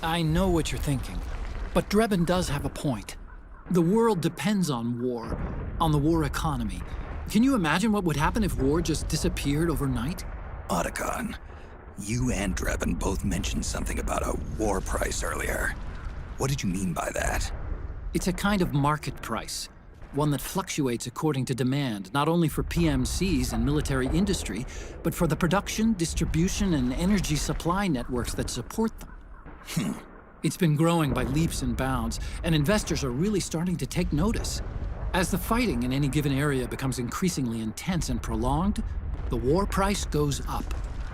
I know what you're thinking, but Drebin does have a point. The world depends on war, on the war economy. Can you imagine what would happen if war just disappeared overnight? Otacon, you and Drebin both mentioned something about a war price earlier. What did you mean by that? It's a kind of market price, one that fluctuates according to demand, not only for PMCs and military industry, but for the production, distribution, and energy supply networks that support them. It's been growing by leaps and bounds, and investors are really starting to take notice. As the fighting in any given area becomes increasingly intense and prolonged, the war price goes up.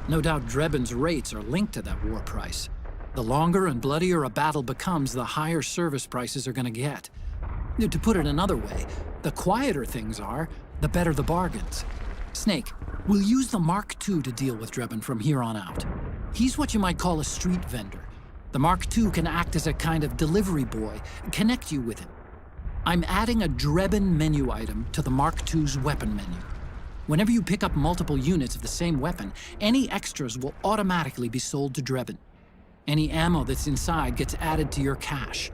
No doubt Drebin's rates are linked to that war price. The longer and bloodier a battle becomes, the higher service prices are going to get. To put it another way, the quieter things are, the better the bargains. Snake, we'll use the Mark II to deal with Drebin from here on out. He's what you might call a street vendor. The Mark II can act as a kind of delivery boy, connect you with him. I'm adding a Drebin menu item to the Mark II's weapon menu. Whenever you pick up multiple units of the same weapon, any extras will automatically be sold to Drebin. Any ammo that's inside gets added to your cache.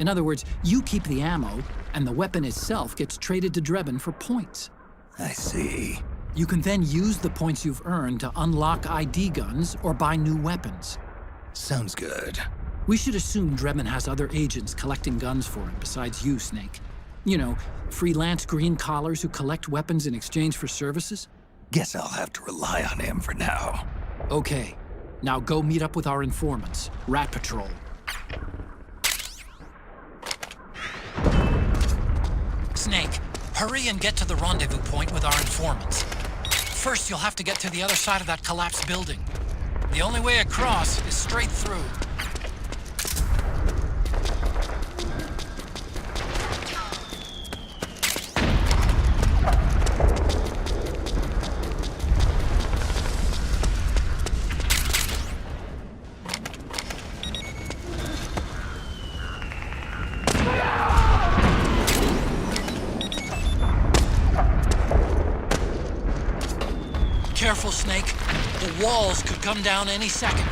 In other words, you keep the ammo, and the weapon itself gets traded to Drebin for points. I see. You can then use the points you've earned to unlock ID guns or buy new weapons. Sounds good. We should assume Drebin has other agents collecting guns for him besides you, Snake. You know, freelance green collars who collect weapons in exchange for services? Guess I'll have to rely on him for now. Okay. Now go meet up with our informants, Rat Patrol. Snake, hurry and get to the rendezvous point with our informants. First, you'll have to get to the other side of that collapsed building. The only way across is straight through. Careful, Snake. The walls could come down any second.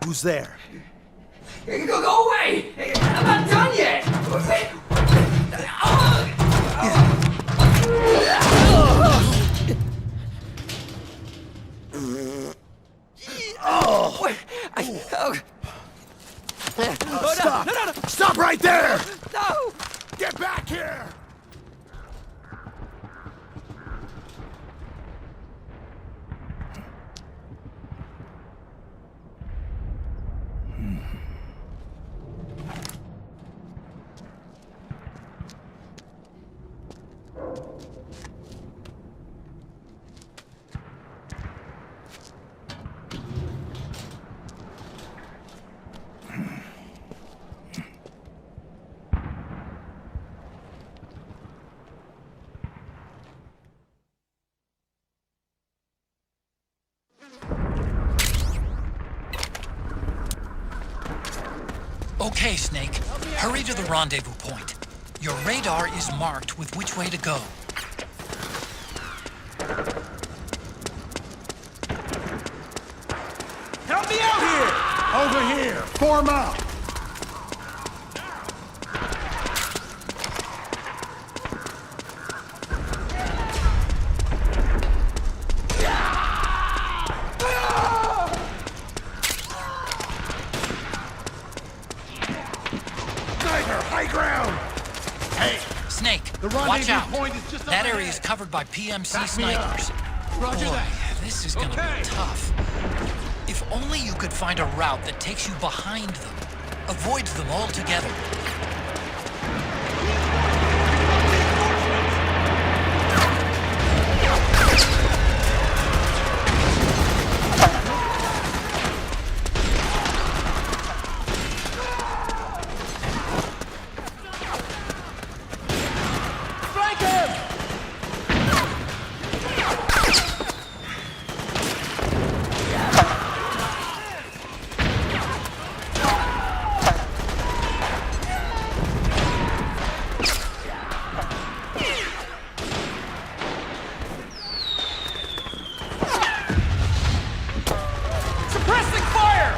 Who's there? Go away! I'm not done yet! Stop! No. Stop right there! No! Get back here! Okay, Snake. Hurry to the rendezvous point. Your radar is marked with which way to go. Help me out here! Over here! Form up! Sniper, high ground! Hey, Snake, the watch rendezvous out. point is just up That area ahead. is covered by PMC Back me up. snipers. Roger Boy, that. this is gonna Okay. be tough. If only you could find a route that takes you behind them, avoids them altogether. Suppressing fire!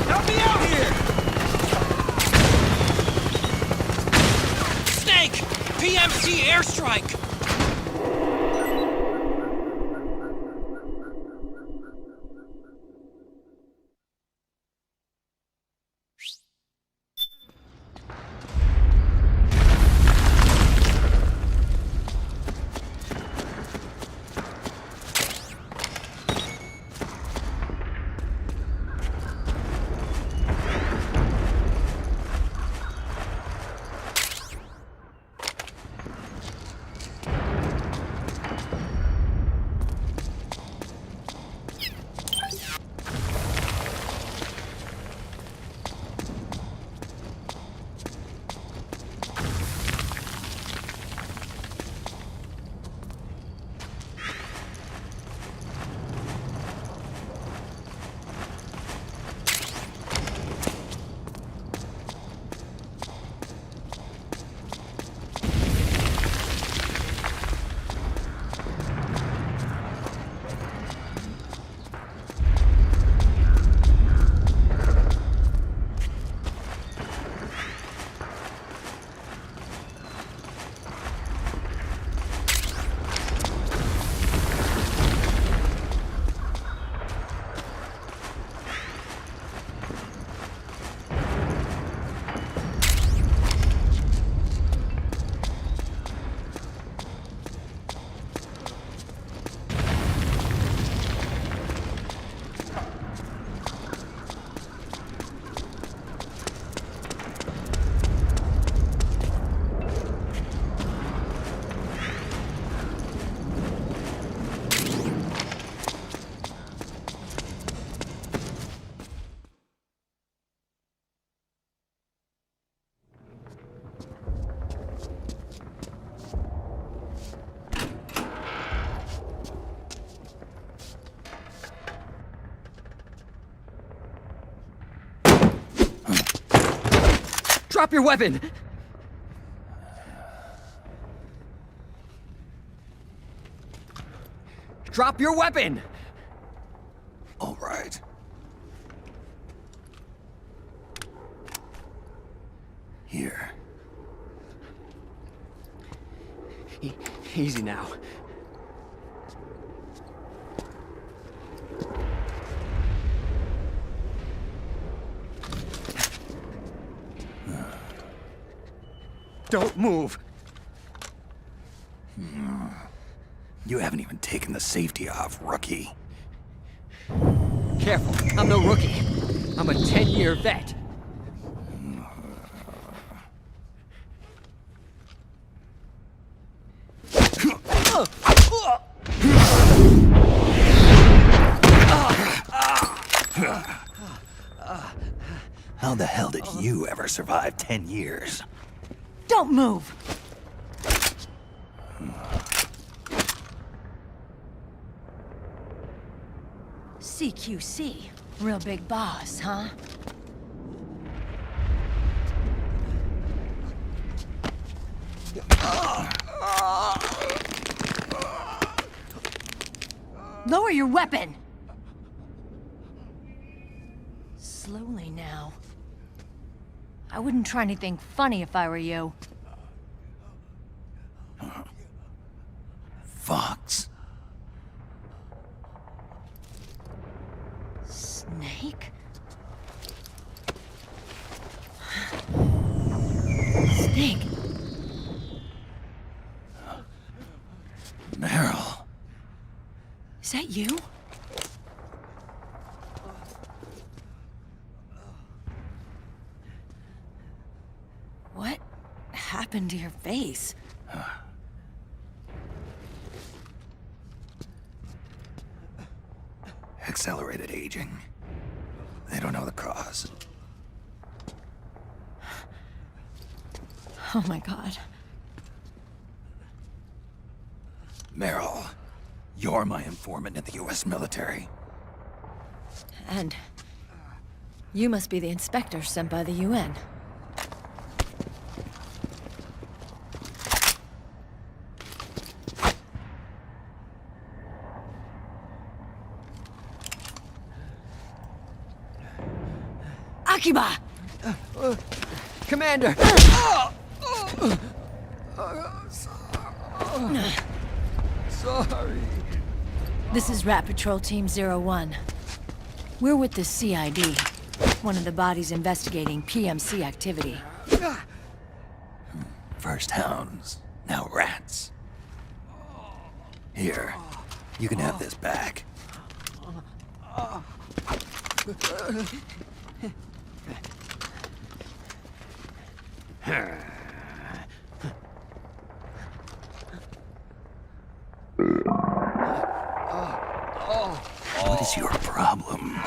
Help me out here! Snake! PMC airstrike! Drop your weapon! Drop your weapon! All right. Here. Easy now. Don't move. You haven't even taken the safety off, rookie. Careful, I'm no rookie. I'm a 10-year vet. How the hell did you ever survive 10 years? Don't move! CQC. Real big boss, huh? Lower your weapon! Slowly now. I wouldn't try anything funny if I were you. Fox. Snake? Snake? Meryl. Is that you? What happened to your face? Accelerated aging. They don't know the cause. Oh my god. Meryl, you're my informant in the US military. And you must be the inspector sent by the UN. Akiba! Commander! Sorry. This is Rat Patrol Team 01. We're with the CID, one of the bodies investigating PMC activity. First hounds, now rats. Here, you can have this back. What is your problem?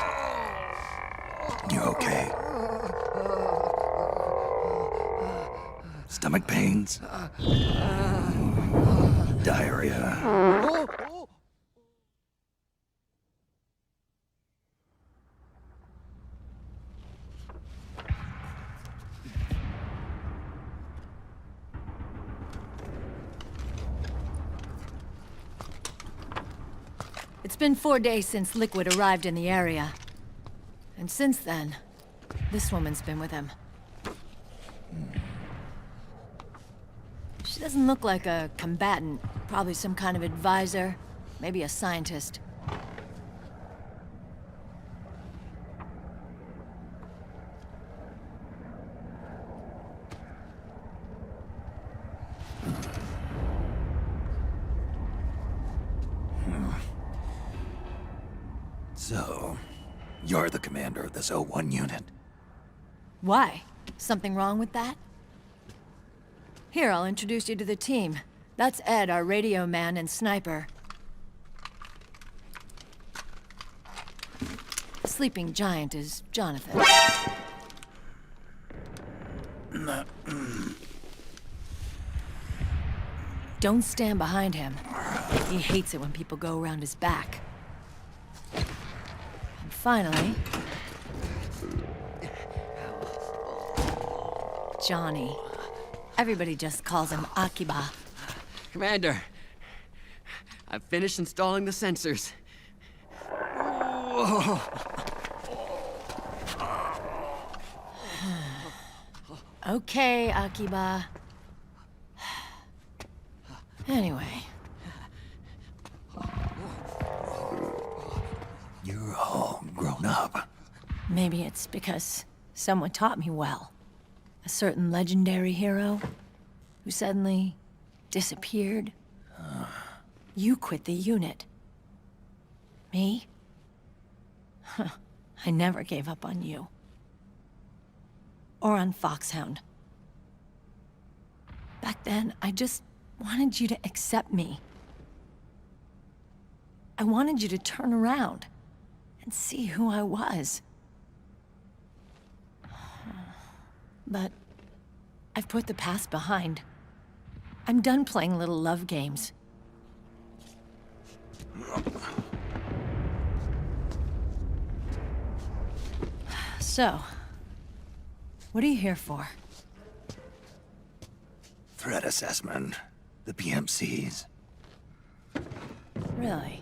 You okay? Stomach pains? Diarrhea? It's been 4 days since Liquid arrived in the area. And since then, this woman's been with him. She doesn't look like a combatant. Probably some kind of advisor. Maybe a scientist. So, you're the commander of this O1 unit. Why? Something wrong with that? Here, I'll introduce you to the team. That's Ed, our radio man and sniper. The sleeping giant is Jonathan. Don't stand behind him. He hates it when people go around his back. And finally... Johnny. Everybody just calls him Akiba. Commander, I've finished installing the sensors. Okay, Akiba. Anyway, You're all grown up. maybe it's because someone taught me well. A certain legendary hero who suddenly disappeared. You quit the unit. Me? I never gave up on you. Or on Foxhound. Back then, I just wanted you to accept me. I wanted you to turn around and see who I was. But I've put the past behind. I'm done playing little love games. So, what are you here for? Threat assessment. The PMCs. Really?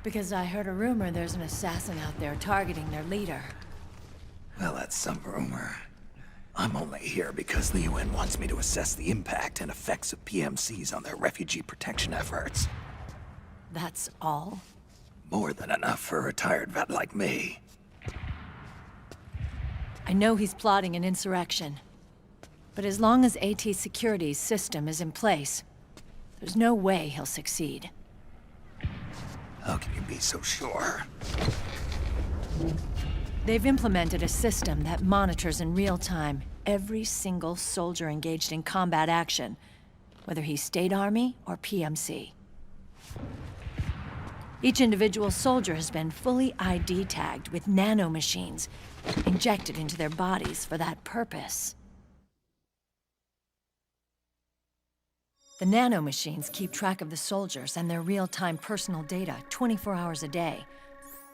Because I heard a rumor there's an assassin out there targeting their leader. Well, that's some rumor. I'm only here because the UN wants me to assess the impact and effects of PMCs on their refugee protection efforts. That's all? More than enough for a retired vet like me. I know he's plotting an insurrection. But as long as AT Security's system is in place, there's no way he'll succeed. How can you be so sure? They've implemented a system that monitors in real time every single soldier engaged in combat action, whether he's State Army or PMC. Each individual soldier has been fully ID tagged with nanomachines injected into their bodies for that purpose. The nanomachines keep track of the soldiers and their real-time personal data 24 hours a day.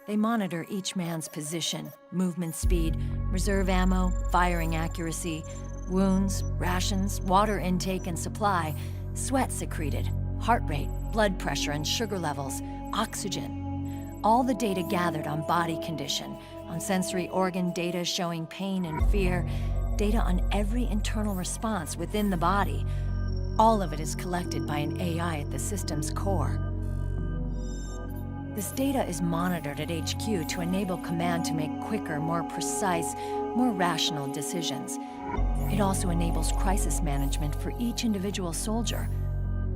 They monitor each man's position, movement speed, reserve ammo, firing accuracy, wounds, rations, water intake and supply, sweat secreted, heart rate, blood pressure and sugar levels, oxygen. All the data gathered on body condition, on sensory organ data showing pain and fear, data on every internal response within the body. All of it is collected by an AI at the system's core. This data is monitored at HQ to enable command to make quicker, more precise, more rational decisions. It also enables crisis management for each individual soldier.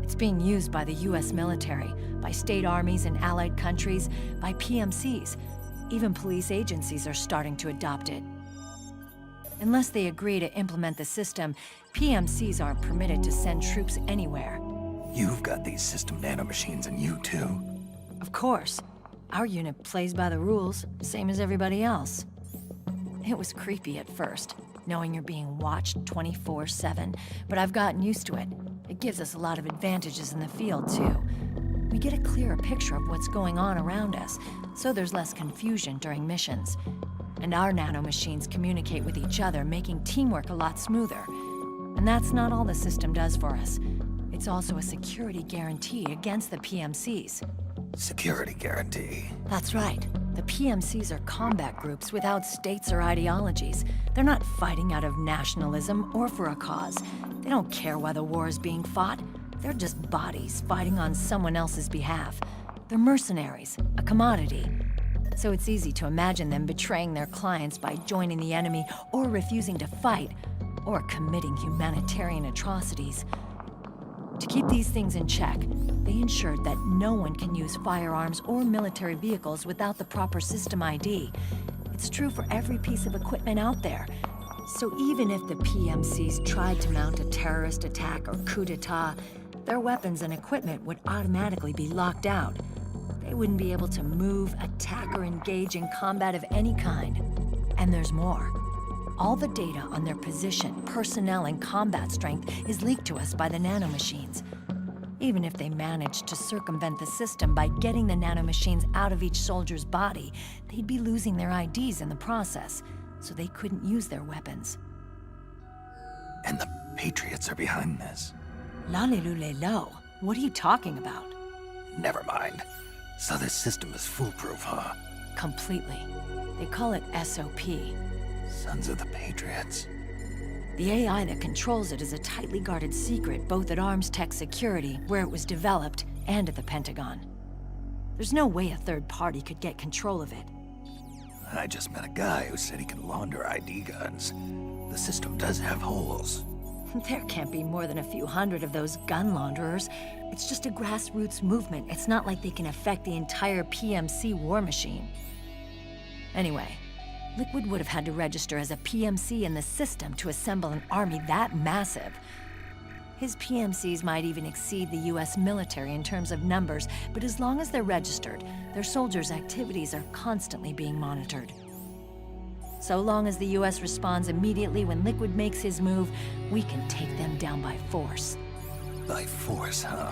It's being used by the US military, by state armies in allied countries, by PMCs. Even police agencies are starting to adopt it. Unless they agree to implement the system, PMCs aren't permitted to send troops anywhere. You've got these system nanomachines in you too. Of course. Our unit plays by the rules, same as everybody else. It was creepy at first, knowing you're being watched 24/7, but I've gotten used to it. It gives us a lot of advantages in the field, too. We get a clearer picture of what's going on around us, so there's less confusion during missions. And our nanomachines communicate with each other, making teamwork a lot smoother. And that's not all the system does for us. It's also a security guarantee against the PMCs. Security guarantee. That's right. The PMCs are combat groups without states or ideologies. They're not fighting out of nationalism or for a cause. They don't care why the war is being fought. They're just bodies fighting on someone else's behalf. They're mercenaries, a commodity. So it's easy to imagine them betraying their clients by joining the enemy or refusing to fight, or committing humanitarian atrocities. To keep these things in check, they ensured that no one can use firearms or military vehicles without the proper system ID. It's true for every piece of equipment out there. So even if the PMCs tried to mount a terrorist attack or coup d'etat, their weapons and equipment would automatically be locked out. They wouldn't be able to move, attack, or engage in combat of any kind. And there's more. All the data on their position, personnel, and combat strength is leaked to us by the nanomachines. Even if they managed to circumvent the system by getting the nanomachines out of each soldier's body, they'd be losing their IDs in the process, so they couldn't use their weapons. And the Patriots are behind this. Lalilulelo, what are you talking about? Never mind. So this system is foolproof, huh? Completely. They call it SOP. Sons of the Patriots. The AI that controls it is a tightly guarded secret, both at Arms Tech Security, where it was developed, and at the Pentagon. There's no way a third party could get control of it. I just met a guy who said he can launder ID guns. The system does have holes. There can't be more than a few hundred of those gun launderers. It's just a grassroots movement. It's not like they can affect the entire PMC war machine. Anyway, Liquid would have had to register as a PMC in the system to assemble an army that massive. His PMCs might even exceed the US military in terms of numbers, but as long as they're registered, their soldiers' activities are constantly being monitored. So long as the US responds immediately when Liquid makes his move, we can take them down by force. By force, huh?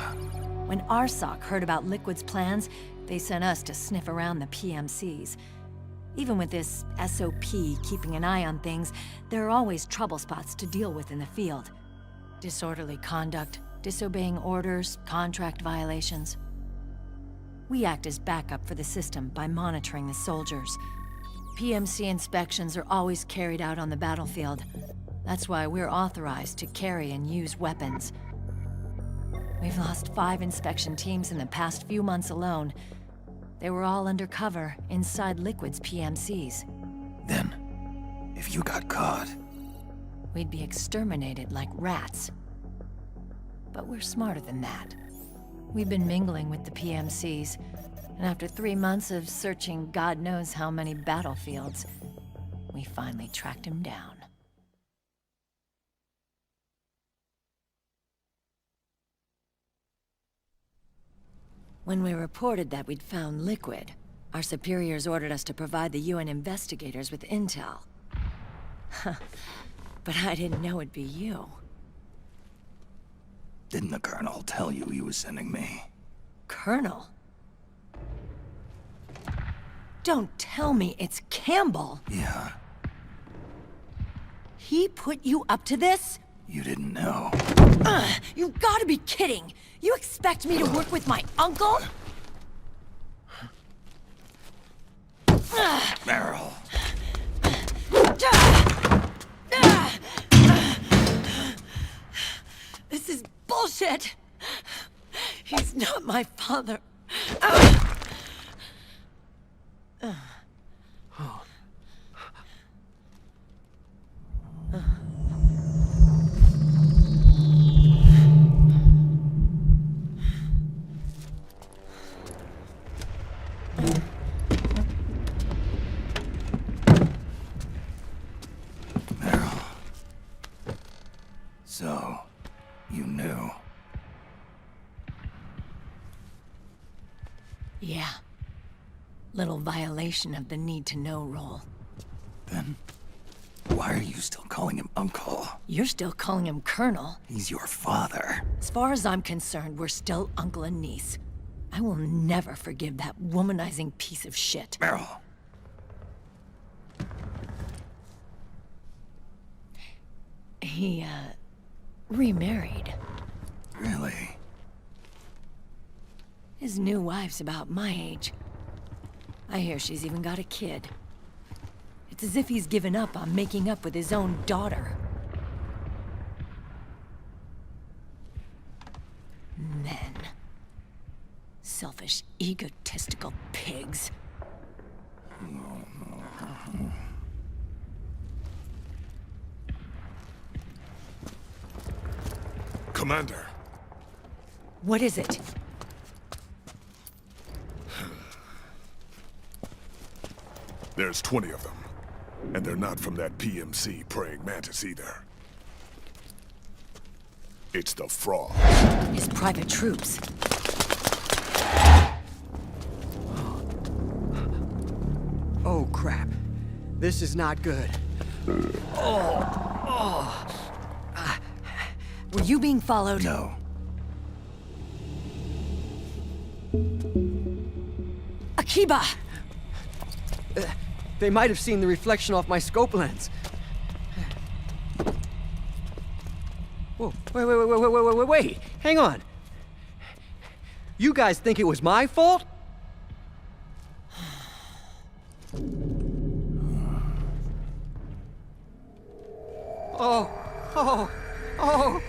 When RSOC heard about Liquid's plans, they sent us to sniff around the PMCs. Even with this SOP keeping an eye on things, there are always trouble spots to deal with in the field. Disorderly conduct, disobeying orders, contract violations. We act as backup for the system by monitoring the soldiers. PMC inspections are always carried out on the battlefield. That's why we're authorized to carry and use weapons. We've lost 5 inspection teams in the past few months alone. They were all undercover, inside Liquid's PMCs. Then, if you got caught... We'd be exterminated like rats. But we're smarter than that. We've been mingling with the PMCs, and after 3 months of searching God knows how many battlefields, we finally tracked him down. When we reported that we'd found Liquid, our superiors ordered us to provide the UN investigators with intel. But I didn't know it'd be you. Didn't the Colonel tell you he was sending me? Colonel? Don't tell me it's Campbell! Yeah, He put you up to this? you didn't know. You've gotta be kidding! You expect me to work with my uncle? Meryl! This is bullshit! He's not my father. Meryl. So, you knew. Yeah. Little violation of the need-to-know rule. Then, why are you still calling him Uncle? You're still calling him Colonel. He's your father. As far as I'm concerned, we're still uncle and niece. I will never forgive that womanizing piece of shit. Meryl. He, remarried. Really? His new wife's about my age. I hear she's even got a kid. It's as if he's given up on making up with his own daughter. Men. Selfish, egotistical pigs. Commander, What is it? there's 20 of them. And they're not from that PMC praying mantis either. It's the Frog. His private troops. Oh, crap. This is not good. Were you being followed? No. Akiba! They might have seen the reflection off my scope lens. Whoa, wait. Hang on. You guys think it was my fault? Oh, Oh,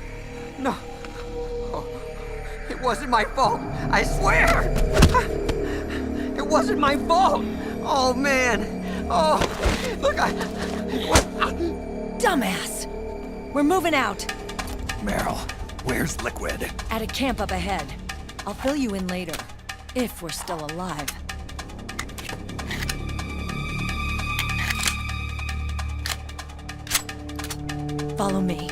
no. Oh, it wasn't my fault. I swear. It wasn't my fault. Oh, man. Oh, look, Dumbass! We're moving out. Meryl, where's Liquid? At a camp up ahead. I'll fill you in later. If we're still alive. Follow me.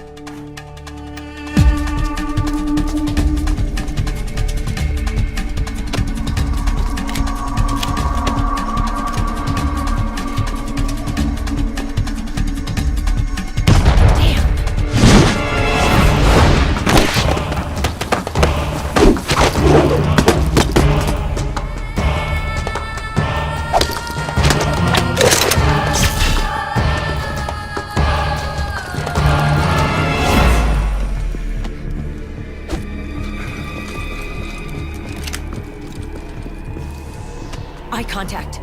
Eye contact.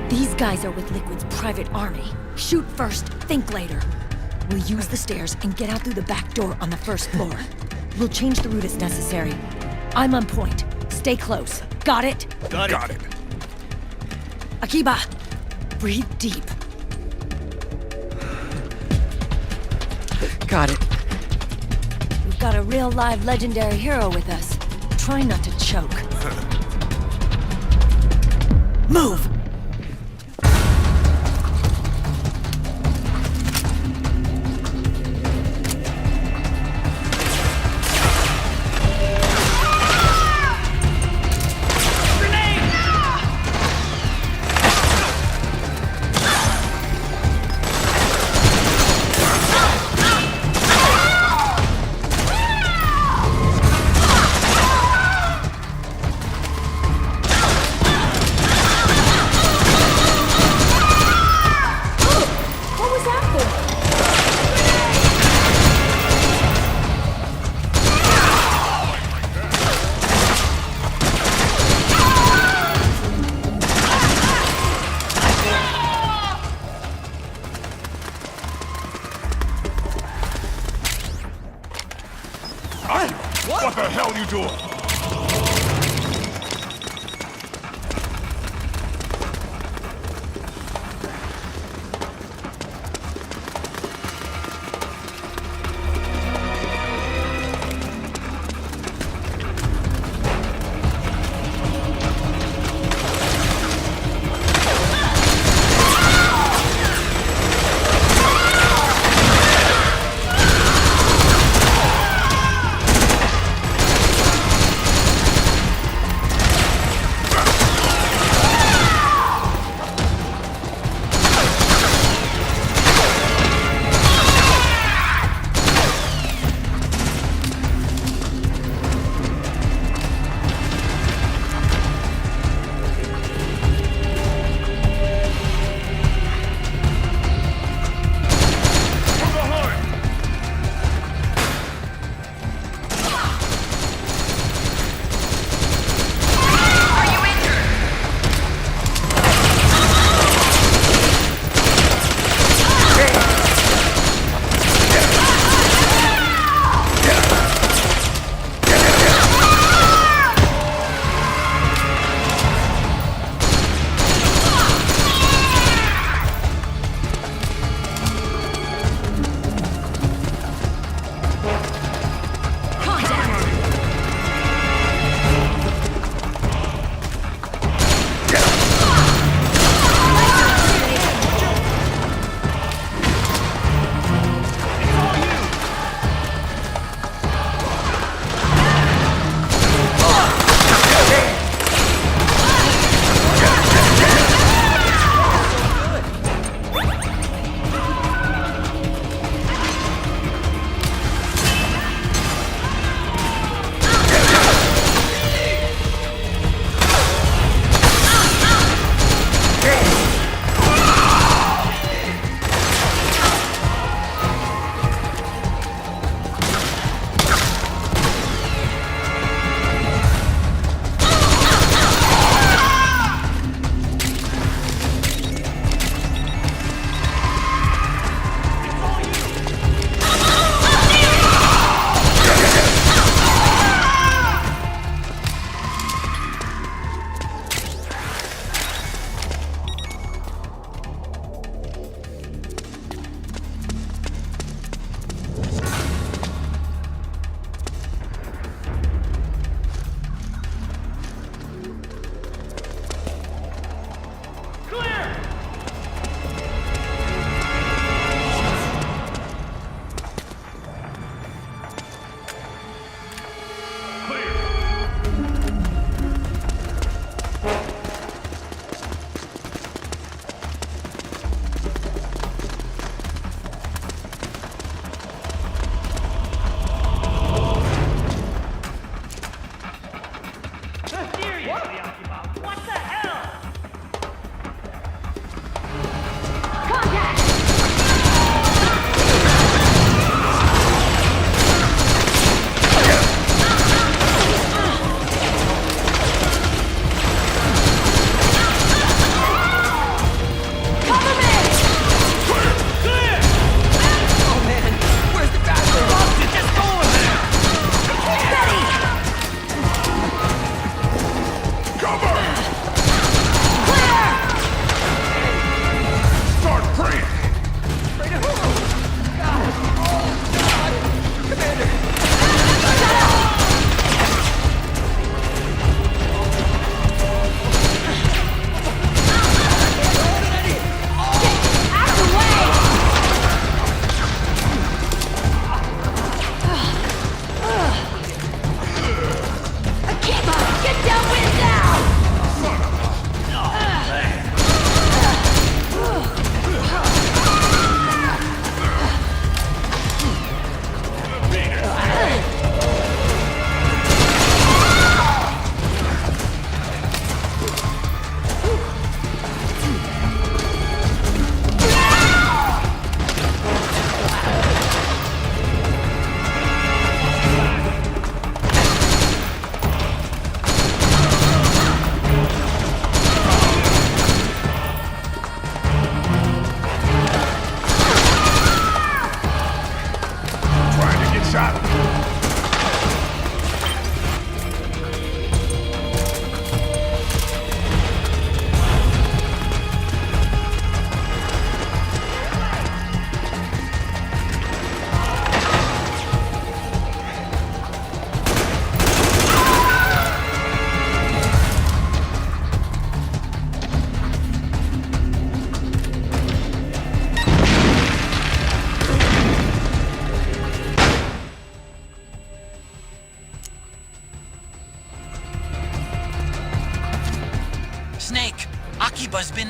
These guys are with Liquid's private army. Shoot first, think later. We'll use the stairs and get out through the back door on the first floor. We'll change the route as necessary. I'm on point. Stay close. Got it? Got it. Akiba, breathe deep. got it. We've got a real live legendary hero with us. Try not to choke. Move! What the hell you doing?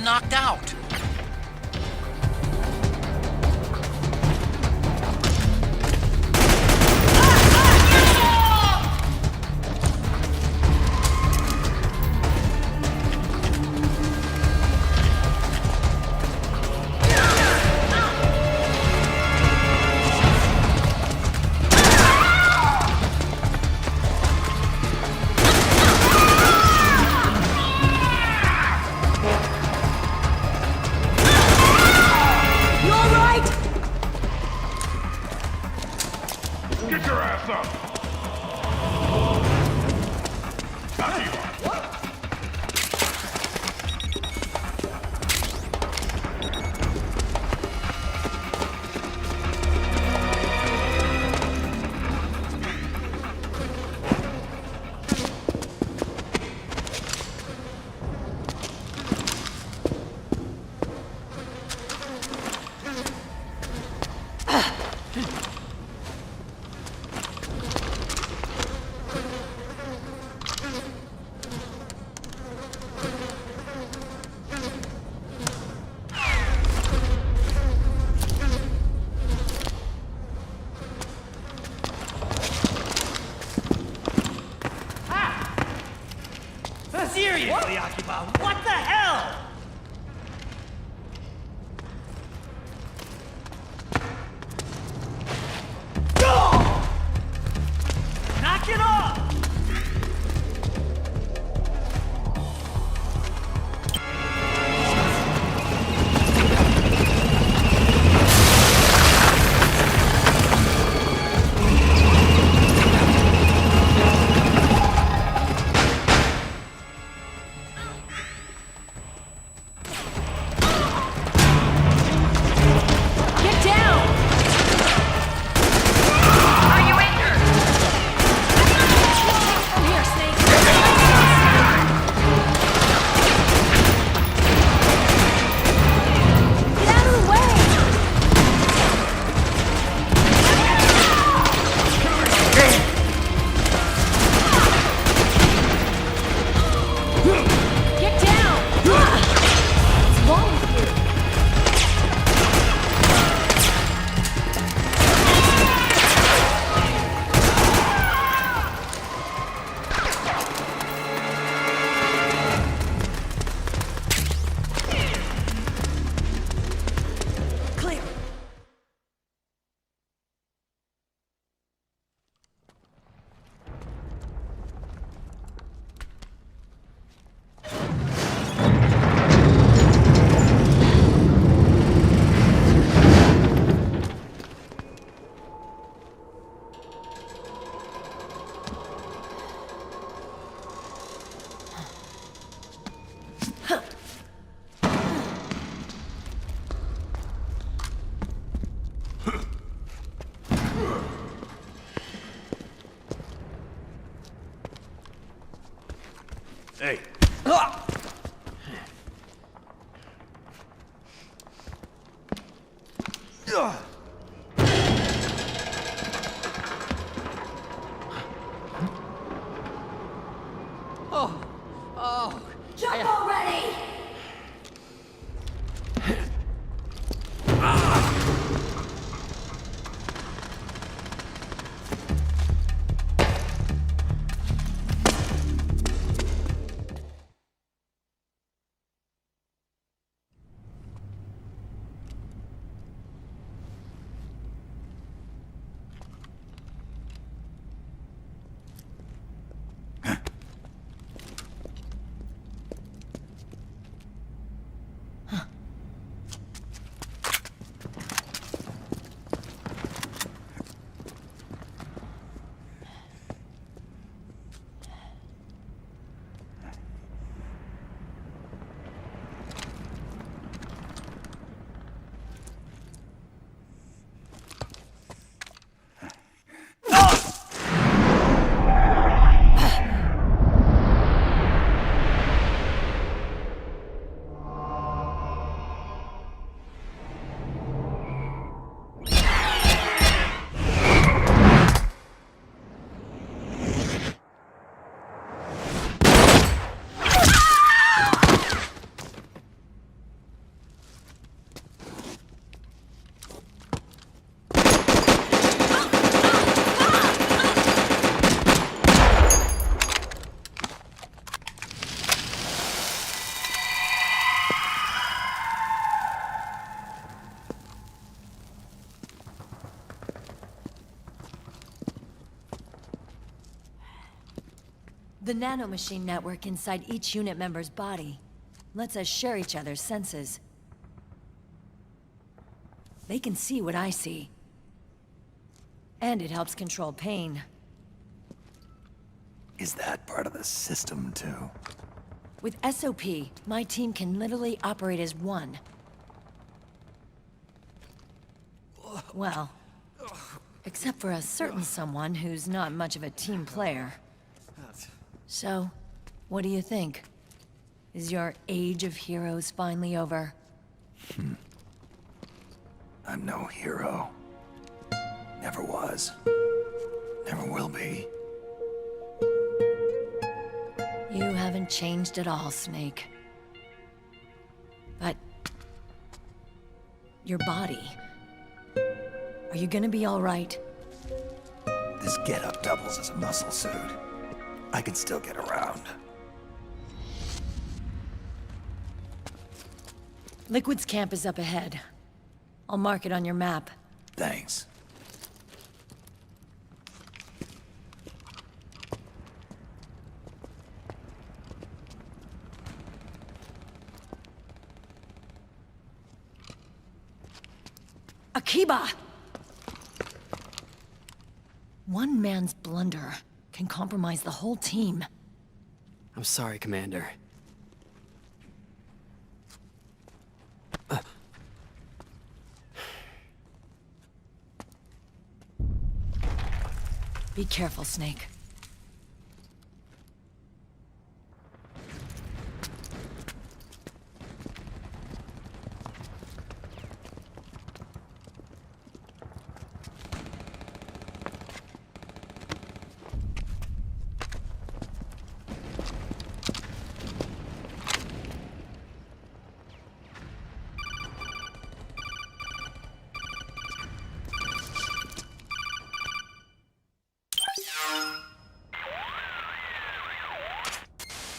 knocked out. Get your ass up! Seriously, Akiba, what the hell? Knock it off! Hey. Jump already! The nanomachine network inside each unit member's body lets us share each other's senses. They can see what I see. And it helps control pain. Is that part of the system, too? With SOP, my team can literally operate as one. Well, except for a certain someone who's not much of a team player. So, what do you think? Is your age of heroes finally over? I'm no hero. Never was. Never will be. You haven't changed at all, Snake. But... your body... are you gonna be all right? This getup doubles as a muscle suit. I can still get around. Liquid's camp is up ahead. I'll mark it on your map. Thanks. Akiba! One man's blunder can compromise the whole team. I'm sorry, Commander. Be careful, Snake.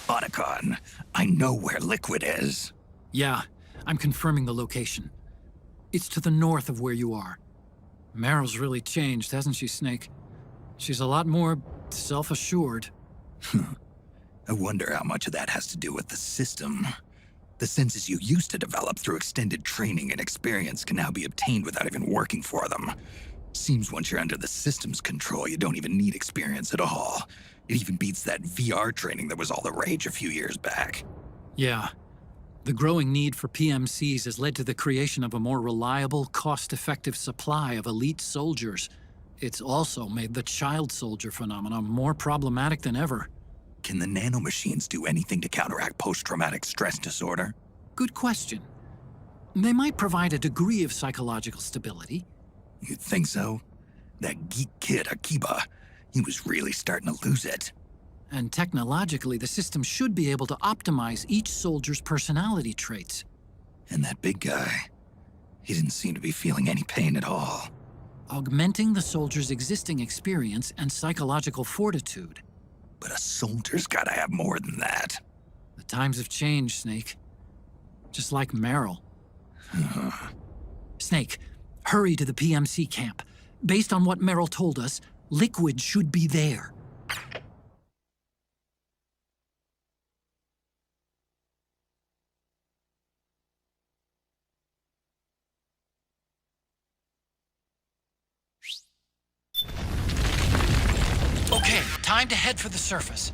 Otacon, I know where Liquid is. Yeah, I'm confirming the location. It's to the north of where you are. Meryl's really changed, hasn't she, Snake? She's a lot more self-assured. I wonder how much of that has to do with the system. The senses you used to develop through extended training and experience can now be obtained without even working for them. Seems once you're under the system's control, you don't even need experience at all. It even beats that VR training that was all the rage a few years back. Yeah. The growing need for PMCs has led to the creation of a more reliable, cost-effective supply of elite soldiers. It's also made the child soldier phenomenon more problematic than ever. Can the nanomachines do anything to counteract post-traumatic stress disorder? Good question. They might provide a degree of psychological stability. You'd think so? That geek kid, Akiba, he was really starting to lose it. And technologically, the system should be able to optimize each soldier's personality traits. And that big guy, he didn't seem to be feeling any pain at all. Augmenting the soldier's existing experience and psychological fortitude. But a soldier's gotta have more than that. The times have changed, Snake. Just like Meryl. Snake, hurry to the PMC camp. Based on what Meryl told us, Liquid should be there. Okay, time to head for the surface.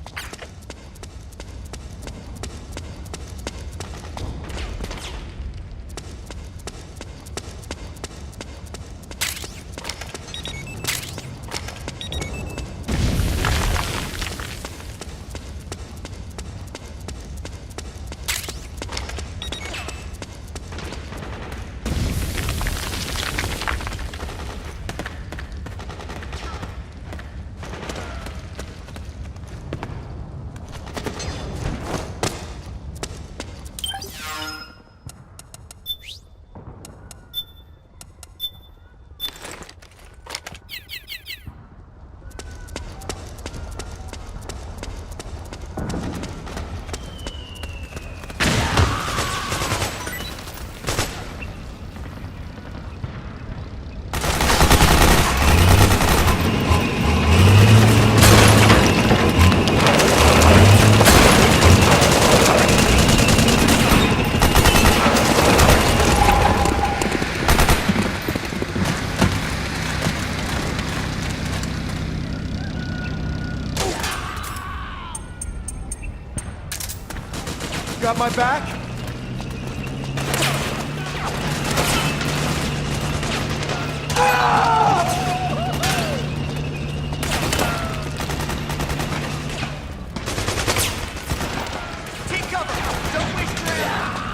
got my back? Take cover! Don't waste your ammo!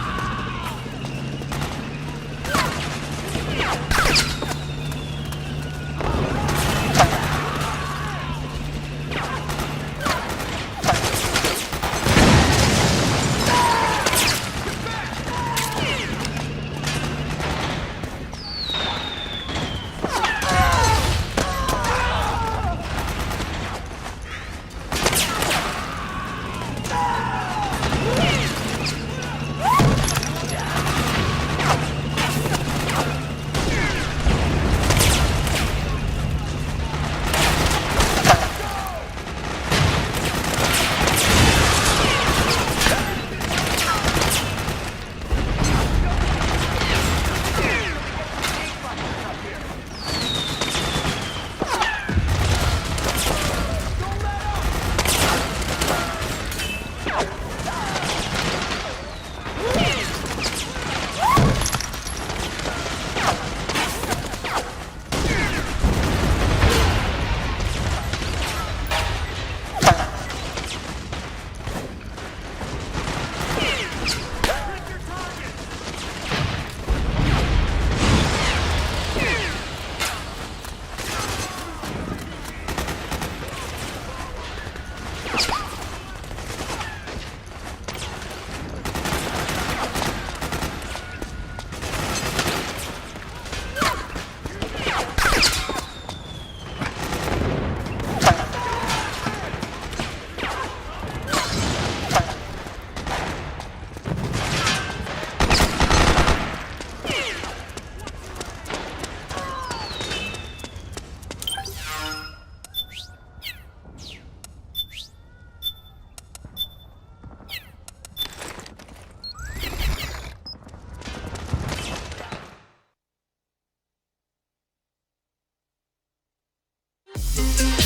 You